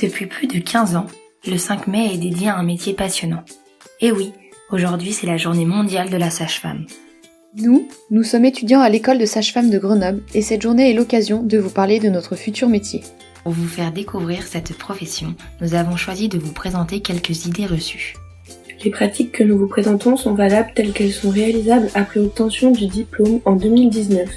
Depuis plus de 15 ans, le 5 mai est dédié à un métier passionnant. Et oui, aujourd'hui c'est la journée mondiale de la sage-femme. Nous sommes étudiants à l'école de sage-femme de Grenoble et cette journée est l'occasion de vous parler de notre futur métier. Pour vous faire découvrir cette profession, nous avons choisi de vous présenter quelques idées reçues. Les pratiques que nous vous présentons sont valables telles qu'elles sont réalisables après obtention du diplôme en 2019.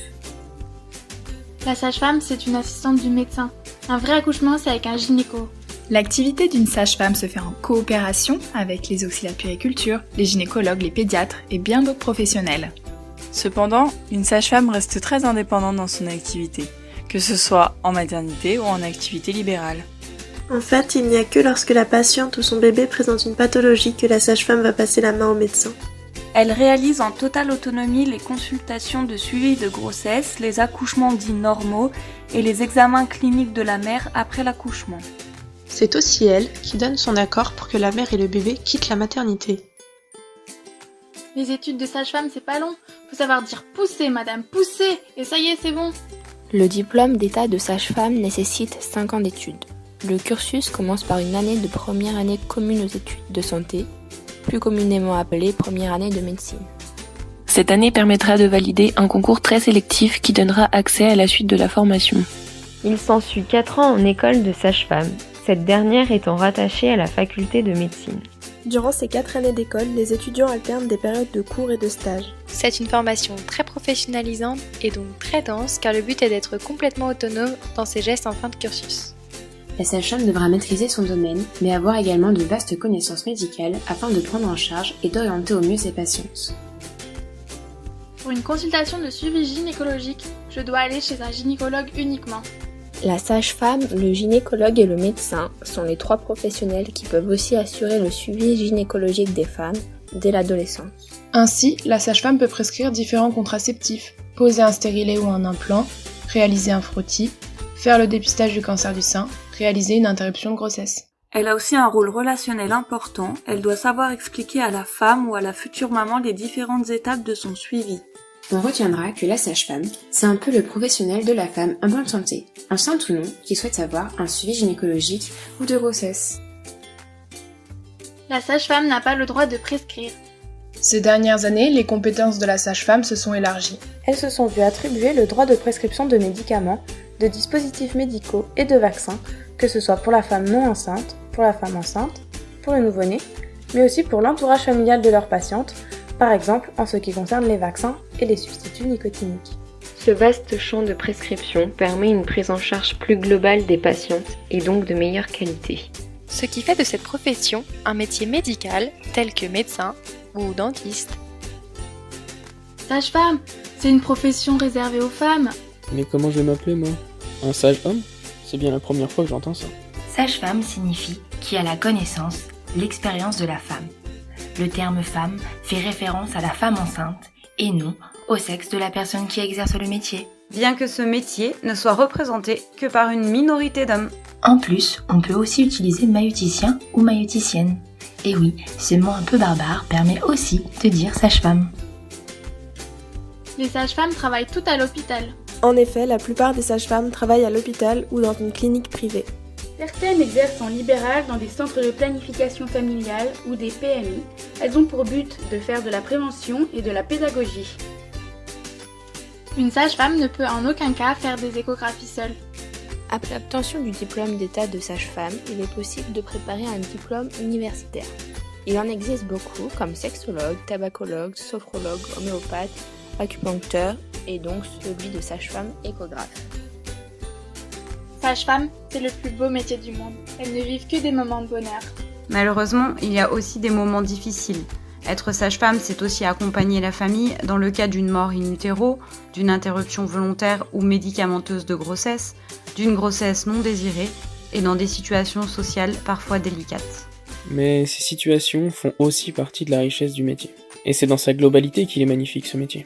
La sage-femme, c'est une assistante du médecin. Un vrai accouchement, c'est avec un gynéco. L'activité d'une sage-femme se fait en coopération avec les auxiliaires de puériculture, les gynécologues, les pédiatres et bien d'autres professionnels. Cependant, une sage-femme reste très indépendante dans son activité, que ce soit en maternité ou en activité libérale. En fait, il n'y a que lorsque la patiente ou son bébé présente une pathologie que la sage-femme va passer la main au médecin. Elle réalise en totale autonomie les consultations de suivi de grossesse, les accouchements dits normaux et les examens cliniques de la mère après l'accouchement. C'est aussi elle qui donne son accord pour que la mère et le bébé quittent la maternité. Les études de sage-femme, c'est pas long. Faut savoir dire poussez, madame, poussez, et ça y est, c'est bon. Le diplôme d'état de sage-femme nécessite 5 ans d'études. Le cursus commence par une année de première année commune aux études de santé, plus communément appelée première année de médecine. Cette année permettra de valider un concours très sélectif qui donnera accès à la suite de la formation. Il s'ensuit 4 ans en école de sage-femme, cette dernière étant rattachée à la faculté de médecine. Durant ces 4 années d'école, les étudiants alternent des périodes de cours et de stages. C'est une formation très professionnalisante et donc très dense car le but est d'être complètement autonome dans ses gestes en fin de cursus. La sage-femme devra maîtriser son domaine, mais avoir également de vastes connaissances médicales afin de prendre en charge et d'orienter au mieux ses patientes. Pour une consultation de suivi gynécologique, je dois aller chez un gynécologue uniquement. La sage-femme, le gynécologue et le médecin sont les 3 professionnels qui peuvent aussi assurer le suivi gynécologique des femmes dès l'adolescence. Ainsi, la sage-femme peut prescrire différents contraceptifs, poser un stérilet ou un implant, réaliser un frottis, faire le dépistage du cancer du sein, réaliser une interruption de grossesse. Elle a aussi un rôle relationnel important, elle doit savoir expliquer à la femme ou à la future maman les différentes étapes de son suivi. On retiendra que la sage-femme, c'est un peu le professionnel de la femme en bonne santé, enceinte ou non, qui souhaite avoir un suivi gynécologique ou de grossesse. La sage-femme n'a pas le droit de prescrire. Ces dernières années, les compétences de la sage-femme se sont élargies. Elles se sont vues attribuer le droit de prescription de médicaments, de dispositifs médicaux et de vaccins, que ce soit pour la femme non enceinte, pour la femme enceinte, pour le nouveau-né, mais aussi pour l'entourage familial de leur patiente, par exemple en ce qui concerne les vaccins et les substituts nicotiniques. Ce vaste champ de prescription permet une prise en charge plus globale des patientes et donc de meilleure qualité. Ce qui fait de cette profession un métier médical tel que médecin ou dentiste. Sage-femme, c'est une profession réservée aux femmes. Mais comment je vais m'appeler moi ? Un sage homme ? C'est bien la première fois que j'entends ça. Sage-femme signifie qui a la connaissance, l'expérience de la femme. Le terme femme fait référence à la femme enceinte et non au sexe de la personne qui exerce le métier. Bien que ce métier ne soit représenté que par une minorité d'hommes. En plus, on peut aussi utiliser maïeuticien ou maïeuticienne. Et oui, ce mot un peu barbare permet aussi de dire sage-femme. Les sages-femmes travaillent toutes à l'hôpital. En effet, la plupart des sages-femmes travaillent à l'hôpital ou dans une clinique privée. Certaines exercent en libéral dans des centres de planification familiale ou des PMI. Elles ont pour but de faire de la prévention et de la pédagogie. Une sage-femme ne peut en aucun cas faire des échographies seule. Après l'obtention du diplôme d'état de sage-femme, il est possible de préparer un diplôme universitaire. Il en existe beaucoup comme sexologue, tabacologue, sophrologue, homéopathe, acupuncteur et donc celui de sage-femme échographe. Sage-femme, c'est le plus beau métier du monde. Elles ne vivent que des moments de bonheur. Malheureusement, il y a aussi des moments difficiles. Être sage-femme, c'est aussi accompagner la famille dans le cas d'une mort in utero, d'une interruption volontaire ou médicamenteuse de grossesse, d'une grossesse non désirée et dans des situations sociales parfois délicates. Mais ces situations font aussi partie de la richesse du métier. Et c'est dans sa globalité qu'il est magnifique ce métier.